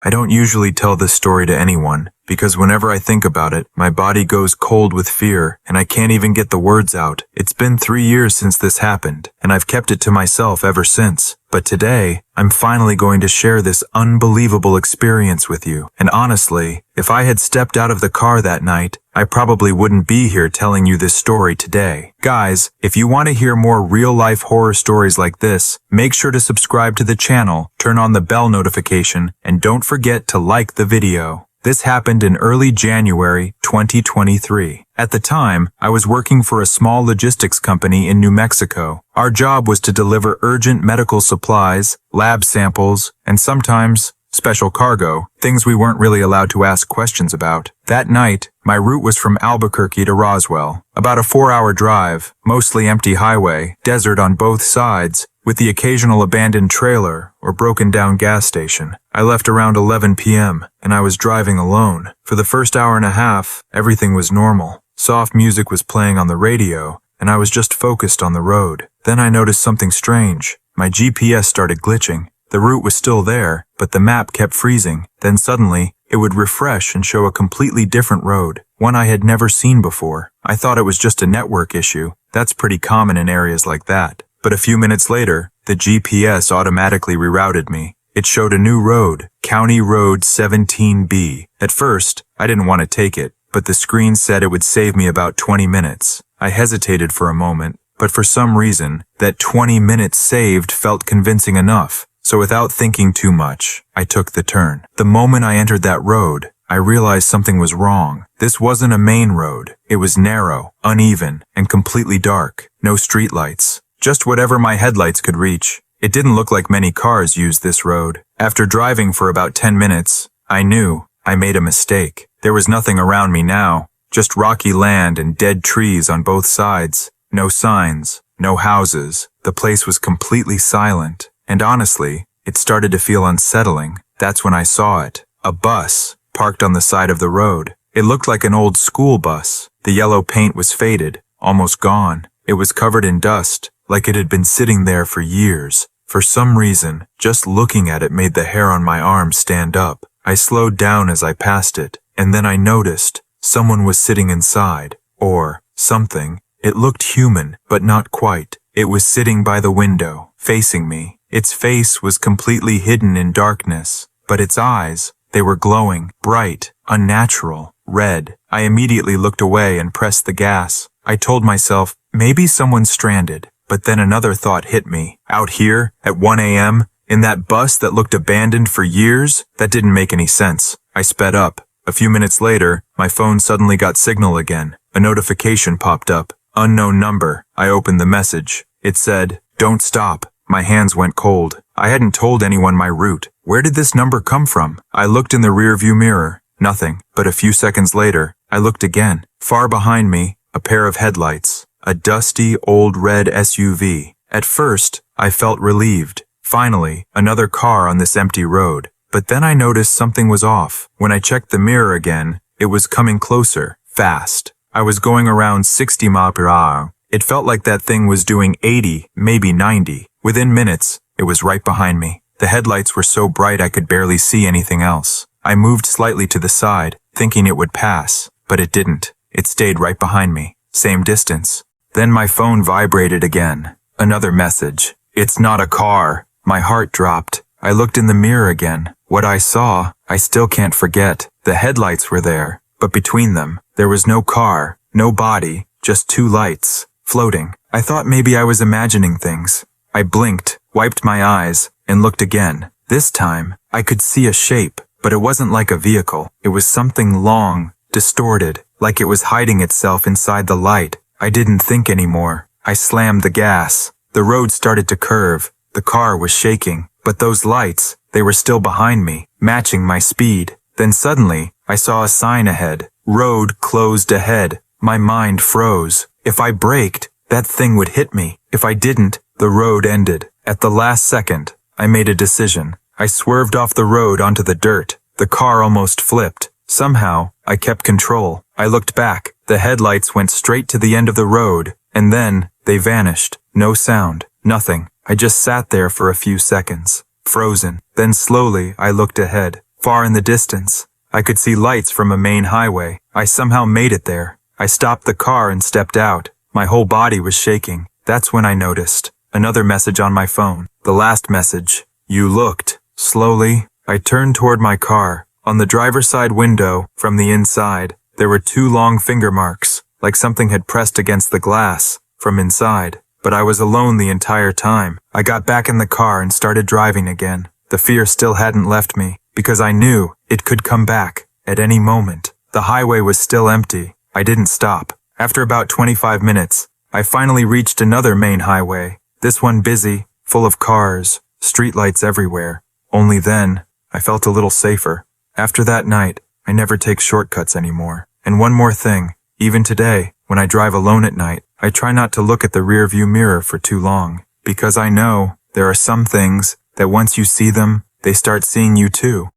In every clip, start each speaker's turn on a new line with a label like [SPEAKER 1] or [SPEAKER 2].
[SPEAKER 1] I don't usually tell this story to anyone, because whenever I think about it, my body goes cold with fear, and I can't even get the words out. It's been 3 years since this happened, and I've kept it to myself ever since. But today, I'm finally going to share this unbelievable experience with you. And honestly, if I had stepped out of the car that night, I probably wouldn't be here telling you this story today. Guys, if you want to hear more real-life horror stories like this, make sure to subscribe to the channel, turn on the bell notification, and don't forget to like the video. This happened in early January 2023. At the time, I was working for a small logistics company in New Mexico. Our job was to deliver urgent medical supplies, lab samples, and sometimes special cargo, things we weren't really allowed to ask questions about. That night, my route was from Albuquerque to Roswell, about a 4-hour drive, mostly empty highway, desert on both sides, with the occasional abandoned trailer or broken down gas station. I left around 11 p.m., and I was driving alone. For the first hour and a half, everything was normal. Soft music was playing on the radio, and I was just focused on the road. Then I noticed something strange. My GPS started glitching. The route was still there, but the map kept freezing. Then suddenly, it would refresh and show a completely different road, one I had never seen before. I thought it was just a network issue. That's pretty common in areas like that. But a few minutes later, the GPS automatically rerouted me. It showed a new road, County Road 17B. At first, I didn't want to take it, but the screen said it would save me about 20 minutes. I hesitated for a moment, but for some reason, that 20 minutes saved felt convincing enough. So without thinking too much, I took the turn. The moment I entered that road, I realized something was wrong. This wasn't a main road. It was narrow, uneven, and completely dark. No streetlights. Just whatever my headlights could reach. It didn't look like many cars used this road. After driving for about 10 minutes, I knew I made a mistake. There was nothing around me now, just rocky land and dead trees on both sides. No signs, no houses. The place was completely silent. And honestly, it started to feel unsettling. That's when I saw it. A bus, parked on the side of the road. It looked like an old school bus. The yellow paint was faded, almost gone. It was covered in dust, like it had been sitting there for years. For some reason, just looking at it made the hair on my arm stand up. I slowed down as I passed it, and then I noticed someone was sitting inside. Or something. It looked human, but not quite. It was sitting by the window, facing me. Its face was completely hidden in darkness, but its eyes, they were glowing, bright, unnatural, red. I immediately looked away and pressed the gas. I told myself, maybe someone's stranded. But then another thought hit me. Out here, at 1 a.m., in that bus that looked abandoned for years? That didn't make any sense. I sped up. A few minutes later, my phone suddenly got signal again. A notification popped up. Unknown number. I opened the message. It said, "Don't stop." My hands went cold. I hadn't told anyone my route. Where did this number come from? I looked in the rearview mirror. Nothing. But a few seconds later, I looked again. Far behind me, a pair of headlights. A dusty, old red SUV. At first, I felt relieved. Finally, another car on this empty road. But then I noticed something was off. When I checked the mirror again, it was coming closer, fast. I was going around 60 miles per hour. It felt like that thing was doing 80, maybe 90. Within minutes, it was right behind me. The headlights were so bright I could barely see anything else. I moved slightly to the side, thinking it would pass, but it didn't. It stayed right behind me. Same distance. Then my phone vibrated again. Another message. "It's not a car." My heart dropped. I looked in the mirror again. What I saw, I still can't forget. The headlights were there, but between them, there was no car, no body, just 2 lights, floating. I thought maybe I was imagining things. I blinked, wiped my eyes, and looked again. This time, I could see a shape, but it wasn't like a vehicle. It was something long, distorted, like it was hiding itself inside the light. I didn't think anymore. I slammed the gas. The road started to curve. The car was shaking, but those lights, they were still behind me, matching my speed. Then suddenly, I saw a sign ahead. Road closed ahead. My mind froze. If I braked, that thing would hit me. If I didn't, the road ended. At the last second, I made a decision. I swerved off the road onto the dirt. The car almost flipped. Somehow, I kept control. I looked back. The headlights went straight to the end of the road, and then they vanished. No sound. Nothing. I just sat there for a few seconds, frozen. Then slowly, I looked ahead. Far in the distance, I could see lights from a main highway. I somehow made it there. I stopped the car and stepped out. My whole body was shaking. That's when I noticed another message on my phone. The last message. You looked. Slowly, I turned toward my car. On the driver's side window, from the inside, there were 2 long finger marks, like something had pressed against the glass from inside. But I was alone the entire time. I got back in the car and started driving again. The fear still hadn't left me, because I knew it could come back at any moment. The highway was still empty. I didn't stop. After about 25 minutes, I finally reached another main highway. This one busy, full of cars, streetlights everywhere. Only then, I felt a little safer. After that night, I never take shortcuts anymore. And one more thing, even today, when I drive alone at night, I try not to look at the rearview mirror for too long, because I know there are some things that once you see them, they start seeing you too.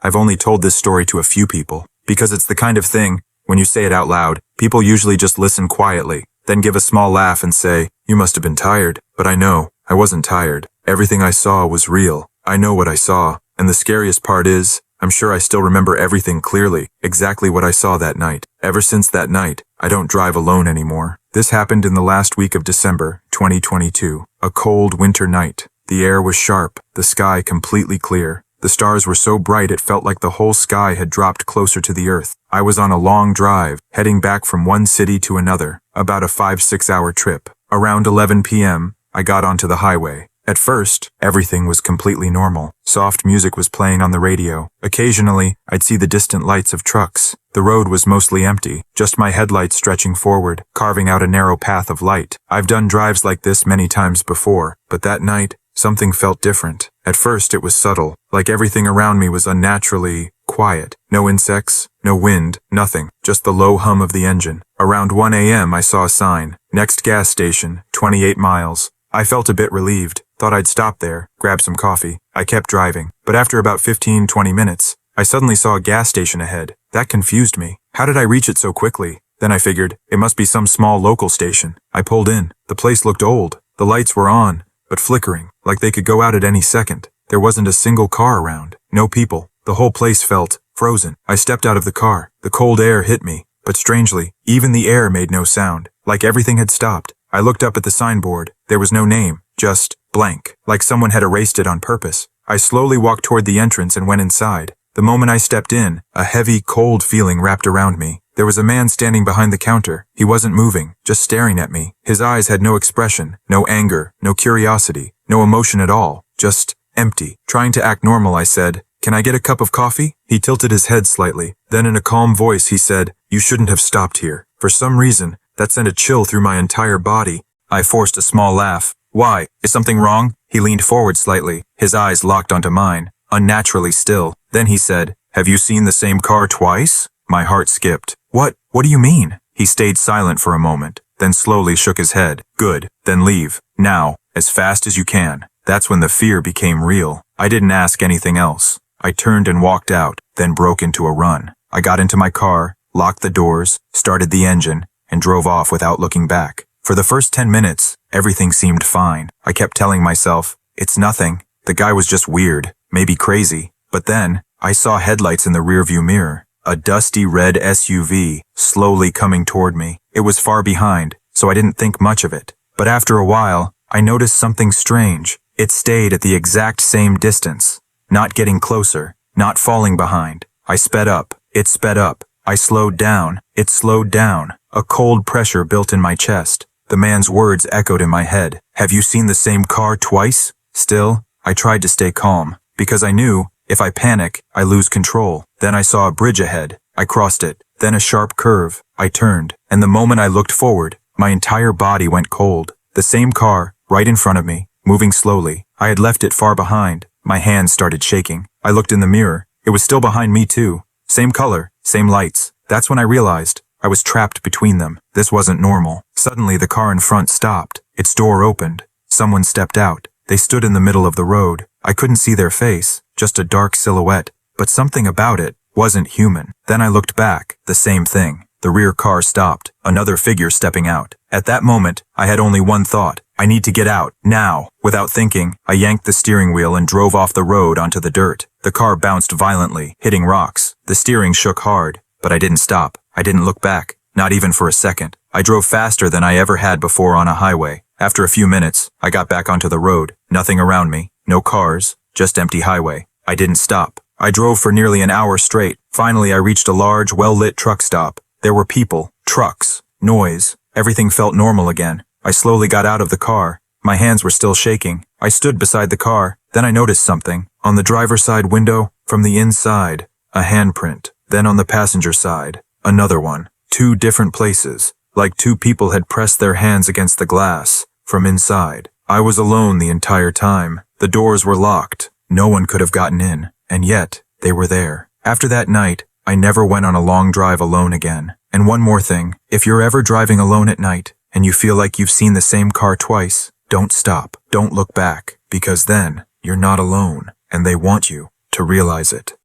[SPEAKER 1] I've only told this story to a few people, because it's the kind of thing, when you say it out loud, people usually just listen quietly, then give a small laugh and say, "You must have been tired." But I know, I wasn't tired. Everything I saw was real. I know what I saw, and the scariest part is, I'm sure I still remember everything clearly, exactly what I saw that night. Ever since that night, I don't drive alone anymore. This happened in the last week of December, 2022. A cold winter night. The air was sharp, the sky completely clear. The stars were so bright it felt like the whole sky had dropped closer to the earth. I was on a long drive, heading back from one city to another, about a 5-6 hour trip. Around 11 p.m., I got onto the highway. At first, everything was completely normal. Soft music was playing on the radio. Occasionally, I'd see the distant lights of trucks. The road was mostly empty, just my headlights stretching forward, carving out a narrow path of light. I've done drives like this many times before, but that night, something felt different. At first, it was subtle, like everything around me was unnaturally quiet. No insects, no wind, nothing, just the low hum of the engine. Around 1 a.m., I saw a sign. Next gas station, 28 miles. I felt a bit relieved. Thought I'd stop there, grab some coffee. I kept driving, but after about 15-20 minutes, I suddenly saw a gas station ahead. That confused me. How did I reach it so quickly? Then I figured, it must be some small local station. I pulled in. The place looked old. The lights were on, but flickering, like they could go out at any second. There wasn't a single car around. No people. The whole place felt frozen. I stepped out of the car. The cold air hit me, but strangely, even the air made no sound, like everything had stopped. I looked up at the signboard. There was no name, just blank, like someone had erased it on purpose. I slowly walked toward the entrance and went inside. The moment I stepped in, a heavy, cold feeling wrapped around me. There was a man standing behind the counter. He wasn't moving, just staring at me. His eyes had no expression, no anger, no curiosity, no emotion at all, just empty. Trying to act normal, I said, "Can I get a cup of coffee?" He tilted his head slightly. Then in a calm voice, he said, "You shouldn't have stopped here." For some reason, that sent a chill through my entire body. I forced a small laugh. "Why? Is something wrong?" He leaned forward slightly, his eyes locked onto mine, unnaturally still. Then he said, "Have you seen the same car twice?" My heart skipped. What do you mean?" He stayed silent for a moment, then slowly shook his head. "Good, then leave. Now, as fast as you can." That's when the fear became real. I didn't ask anything else. I turned and walked out, then broke into a run. I got into my car, locked the doors, started the engine, and drove off without looking back. For the first 10 minutes, everything seemed fine. I kept telling myself, it's nothing. The guy was just weird, maybe crazy. But then, I saw headlights in the rearview mirror. A dusty red SUV, slowly coming toward me. It was far behind, so I didn't think much of it. But after a while, I noticed something strange. It stayed at the exact same distance. Not getting closer, not falling behind. I sped up. It sped up. I slowed down. It slowed down. A cold pressure built in my chest. The man's words echoed in my head. "Have you seen the same car twice?" Still, I tried to stay calm, because I knew, if I panic, I lose control. Then I saw a bridge ahead. I crossed it. Then a sharp curve. I turned, and the moment I looked forward, my entire body went cold. The same car, right in front of me, moving slowly. I had left it far behind. My hands started shaking. I looked in the mirror. It was still behind me too. Same color, same lights. That's when I realized I was trapped between them. This wasn't normal. Suddenly the car in front stopped. Its door opened. Someone stepped out. They stood in the middle of the road. I couldn't see their face, just a dark silhouette. But something about it wasn't human. Then I looked back. The same thing. The rear car stopped, another figure stepping out. At that moment, I had only one thought. I need to get out, now. Without thinking, I yanked the steering wheel and drove off the road onto the dirt. The car bounced violently, hitting rocks. The steering shook hard, but I didn't stop. I didn't look back, not even for a second. I drove faster than I ever had before on a highway. After a few minutes, I got back onto the road. Nothing around me, no cars, just empty highway. I didn't stop. I drove for nearly an hour straight. Finally, I reached a large, well-lit truck stop. There were people, trucks, noise. Everything felt normal again. I slowly got out of the car. My hands were still shaking. I stood beside the car. Then I noticed something. On the driver's side window, from the inside, a handprint. Then on the passenger side, another one. 2 different places, like 2 people had pressed their hands against the glass from inside. I was alone the entire time. The doors were locked. No one could have gotten in, and yet they were there. After that night, I never went on a long drive alone again. And one more thing, if you're ever driving alone at night and you feel like you've seen the same car twice, don't stop. Don't look back, because then you're not alone, and they want you to realize it.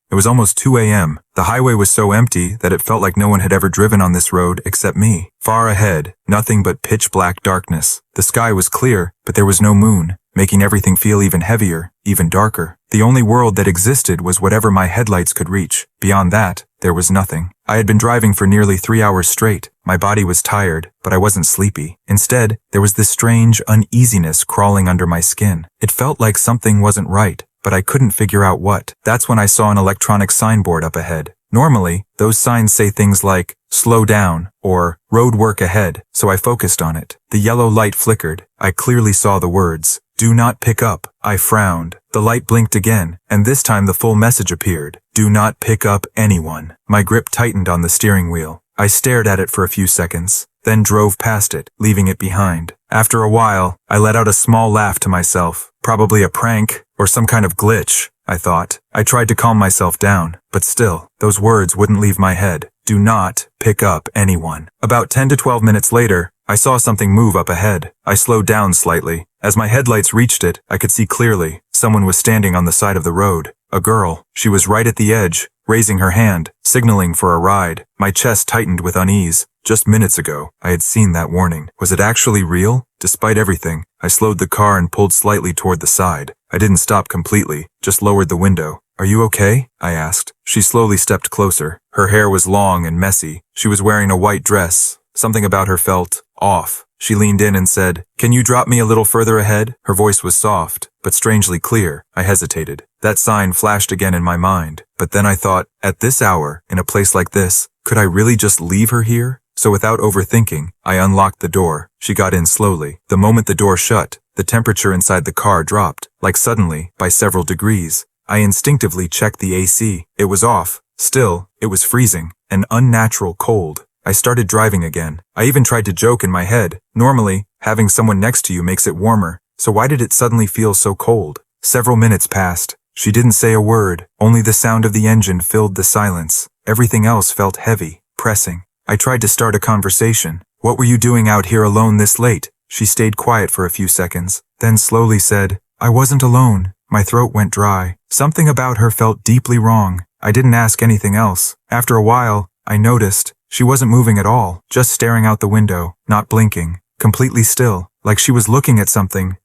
[SPEAKER 1] It was almost 2 a.m. The highway was so empty that it felt like no one had ever driven on this road except me. Far ahead, nothing but pitch black darkness. The sky was clear, but there was no moon, making everything feel even heavier, even darker. The only world that existed was whatever my headlights could reach. Beyond that, there was nothing. I had been driving for nearly 3 hours straight. My body was tired, but I wasn't sleepy. Instead, there was this strange uneasiness crawling under my skin. It felt like something wasn't right, but I couldn't figure out what. That's when I saw an electronic signboard up ahead. Normally, those signs say things like, slow down, or road work ahead, so I focused on it. The yellow light flickered. I clearly saw the words, do not pick up. I frowned. The light blinked again, and this time the full message appeared. Do not pick up anyone. My grip tightened on the steering wheel. I stared at it for a few seconds, then drove past it, leaving it behind. After a while, I let out a small laugh to myself. Probably a prank, or some kind of glitch, I thought. I tried to calm myself down, but still, those words wouldn't leave my head. Do not pick up anyone. About 10 to 12 minutes later, I saw something move up ahead. I slowed down slightly. As my headlights reached it, I could see clearly. Someone was standing on the side of the road. A girl. She was right at the edge, raising her hand, signaling for a ride. My chest tightened with unease. Just minutes ago, I had seen that warning. Was it actually real? Despite everything, I slowed the car and pulled slightly toward the side. I didn't stop completely, just lowered the window. Are you okay? I asked. She slowly stepped closer. Her hair was long and messy. She was wearing a white dress. Something about her felt off. She leaned in and said, "Can you drop me a little further ahead?" Her voice was soft, but strangely clear. I hesitated. That sign flashed again in my mind. But then I thought, at this hour, in a place like this, could I really just leave her here? So without overthinking, I unlocked the door. She got in slowly. The moment the door shut, the temperature inside the car dropped, like suddenly, by several degrees. I instinctively checked the AC. It was off. Still, it was freezing, an unnatural cold. I started driving again. I even tried to joke in my head. Normally, having someone next to you makes it warmer, so why did it suddenly feel so cold? Several minutes passed. She didn't say a word. Only the sound of the engine filled the silence. Everything else felt heavy, pressing. I tried to start a conversation. What were you doing out here alone this late? She stayed quiet for a few seconds, then slowly said, I wasn't alone. My throat went dry. Something about her felt deeply wrong. I didn't ask anything else. After a while, I noticed she wasn't moving at all, just staring out the window, not blinking, completely still, like she was looking at something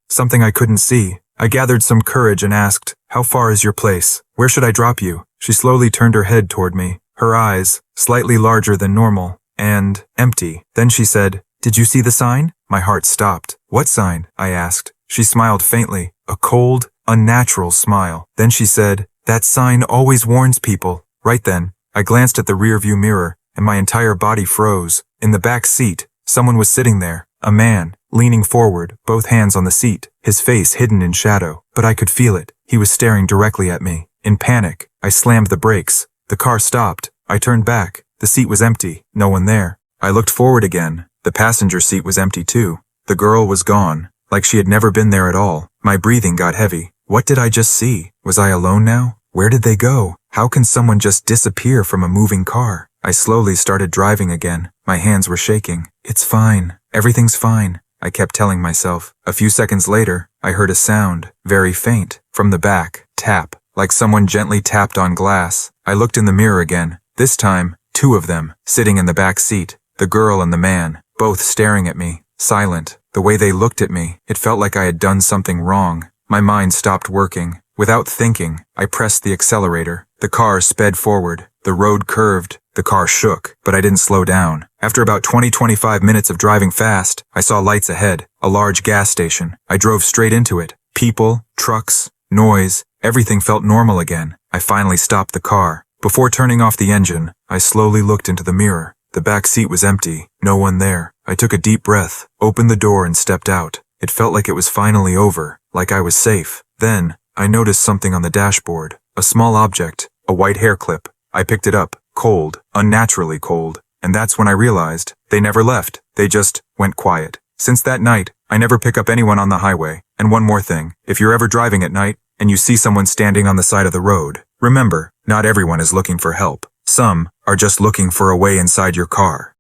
[SPEAKER 1] I couldn't see. I gathered some courage and asked, how far is your place? Where should I drop you? She slowly turned her head toward me, her eyes, slightly larger than normal, and empty. Then she said, did you see the sign? My heart stopped. What sign? I asked. She smiled faintly, a cold, unnatural smile. Then she said, that sign always warns people. Right then, I glanced at the rearview mirror, and my entire body froze. In the back seat, someone was sitting there, a man, leaning forward, both hands on the seat, his face hidden in shadow. But I could feel it. He was staring directly at me. In panic, I slammed the brakes. The car stopped. I turned back. The seat was empty. No one there. I looked forward again. The passenger seat was empty too. The girl was gone, like she had never been there at all. My breathing got heavy. What did I just see? Was I alone now? Where did they go? How can someone just disappear from a moving car? I slowly started driving again. My hands were shaking. It's fine. Everything's fine, I kept telling myself. A few seconds later, I heard a sound, very faint, from the back. Tap, like someone gently tapped on glass. I looked in the mirror again. This time, two of them, sitting in the back seat. The girl and the man, both staring at me, silent. The way they looked at me, it felt like I had done something wrong. My mind stopped working. Without thinking, I pressed the accelerator. The car sped forward. The road curved. The car shook, but I didn't slow down. After about 20-25 minutes of driving fast, I saw lights ahead, a large gas station. I drove straight into it. People, trucks, noise, everything felt normal again. I finally stopped the car. Before turning off the engine, I slowly looked into the mirror. The back seat was empty, no one there. I took a deep breath, opened the door and stepped out. It felt like it was finally over, like I was safe. Then, I noticed something on the dashboard. A small object, a white hair clip. I picked it up, cold, unnaturally cold. And that's when I realized, they never left. They just went quiet. Since that night, I never pick up anyone on the highway. And one more thing, if you're ever driving at night, and you see someone standing on the side of the road, remember, not everyone is looking for help. Some are just looking for a way inside your car.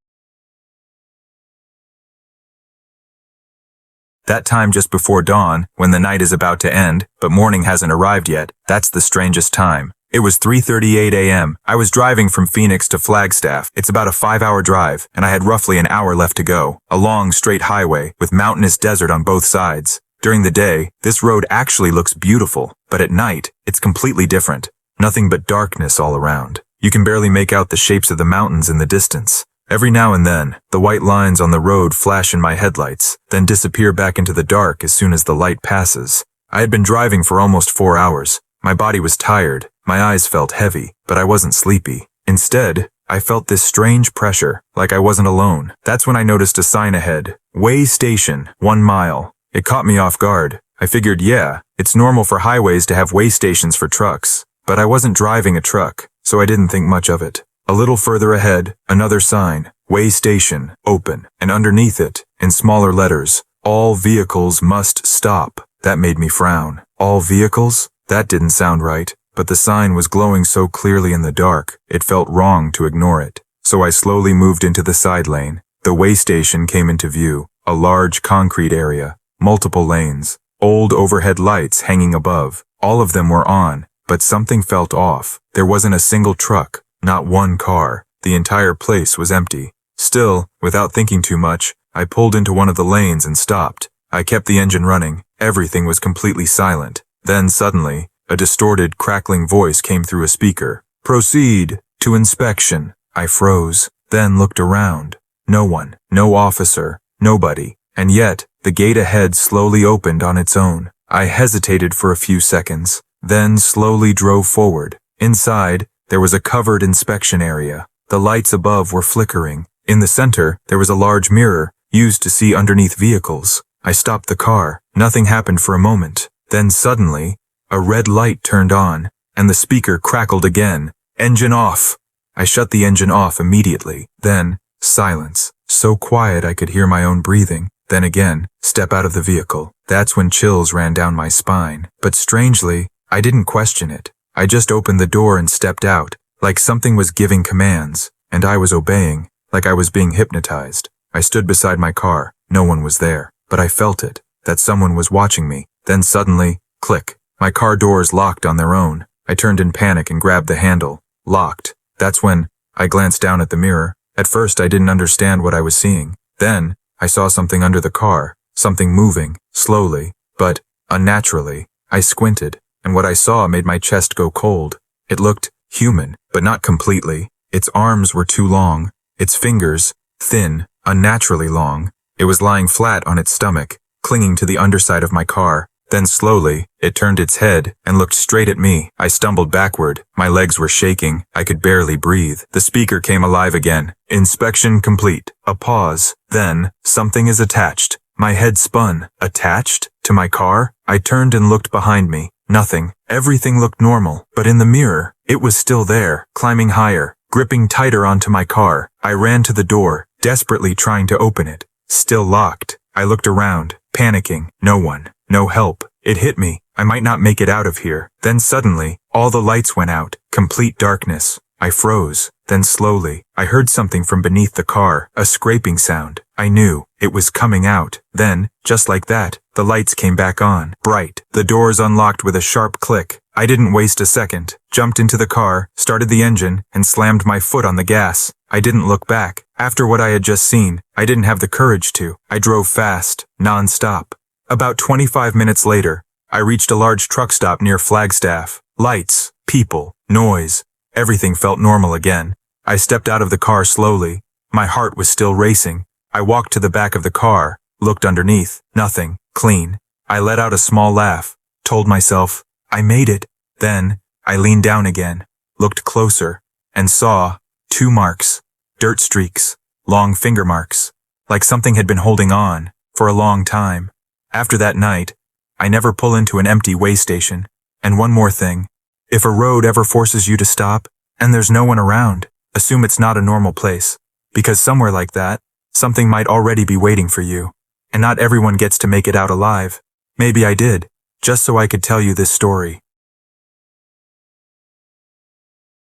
[SPEAKER 1] That time just before dawn, when the night is about to end, but morning hasn't arrived yet, that's the strangest time. It was 3:38 a.m. I was driving from Phoenix to Flagstaff. It's about a 5-hour drive, and I had roughly an hour left to go. A long, straight highway with mountainous desert on both sides. During the day, this road actually looks beautiful, but at night, it's completely different. Nothing but darkness all around. You can barely make out the shapes of the mountains in the distance. Every now and then, the white lines on the road flash in my headlights, then disappear back into the dark as soon as the light passes. I had been driving for almost 4 hours. My body was tired, my eyes felt heavy, but I wasn't sleepy. Instead, I felt this strange pressure, like I wasn't alone. That's when I noticed a sign ahead. Way Station, 1 mile. It caught me off guard. I figured, yeah, it's normal for highways to have way stations for trucks. But I wasn't driving a truck, so I didn't think much of it. A little further ahead, another sign, Way Station, open, and underneath it, in smaller letters, all vehicles must stop. That made me frown. All vehicles? That didn't sound right, but the sign was glowing so clearly in the dark, it felt wrong to ignore it. So I slowly moved into the side lane. The Way Station came into view, a large concrete area, multiple lanes, old overhead lights hanging above. All of them were on, but something felt off. There wasn't a single truck. Not one car. The entire place was empty. Still, without thinking too much, I pulled into one of the lanes and stopped. I kept the engine running. Everything was completely silent. Then suddenly, a distorted, crackling voice came through a speaker. Proceed to inspection. I froze, then looked around. No one, no officer, nobody. And yet, the gate ahead slowly opened on its own. I hesitated for a few seconds, then slowly drove forward. Inside, there was a covered inspection area. The lights above were flickering. In the center, there was a large mirror, used to see underneath vehicles. I stopped the car. Nothing happened for a moment. Then suddenly, a red light turned on, and the speaker crackled again. Engine off. I shut the engine off immediately. Then, silence. So quiet I could hear my own breathing. Then again, step out of the vehicle. That's when chills ran down my spine. But strangely, I didn't question it. I just opened the door and stepped out, like something was giving commands, and I was obeying, like I was being hypnotized. I stood beside my car. No one was there, but I felt it, that someone was watching me. Then suddenly, click. My car doors locked on their own. I turned in panic and grabbed the handle. Locked. That's when I glanced down at the mirror. At first, I didn't understand what I was seeing. Then, I saw something under the car, something moving, slowly, but unnaturally. I squinted, and what I saw made my chest go cold. It looked human, but not completely. Its arms were too long, its fingers, thin, unnaturally long. It was lying flat on its stomach, clinging to the underside of my car. Then slowly, it turned its head and looked straight at me. I stumbled backward. My legs were shaking. I could barely breathe. The speaker came alive again. Inspection complete. A pause. Then, something is attached. My head spun. Attached? To my car? I turned and looked behind me. Nothing. Everything looked normal. But in the mirror, it was still there, climbing higher, gripping tighter onto my car. I ran to the door, desperately trying to open it. Still locked. I looked around, panicking. No one. No help. It hit me. I might not make it out of here. Then suddenly, all the lights went out. Complete darkness. I froze. Then slowly, I heard something from beneath the car, a scraping sound. I knew It was coming out. Then, just like that, the lights came back on, bright. The doors unlocked with a sharp click. I didn't waste a second, jumped into the car, started the engine, and slammed my foot on the gas. I didn't look back. After what I had just seen, I didn't have the courage to. I drove fast, non-stop. About 25 minutes later, I reached a large truck stop near Flagstaff. Lights, people, noise, everything felt normal again. I stepped out of the car slowly. My heart was still racing. I walked to the back of the car, looked underneath. Nothing. Clean. I let out a small laugh, told myself, I made it. Then, I leaned down again, looked closer, and saw 2 marks. Dirt streaks. Long finger marks. Like something had been holding on, for a long time. After that night, I never pull into an empty way station. And one more thing. If a road ever forces you to stop, and there's no one around, assume it's not a normal place. Because somewhere like that, something might already be waiting for you. And not everyone gets to make it out alive. Maybe I did, just so I could tell you this story.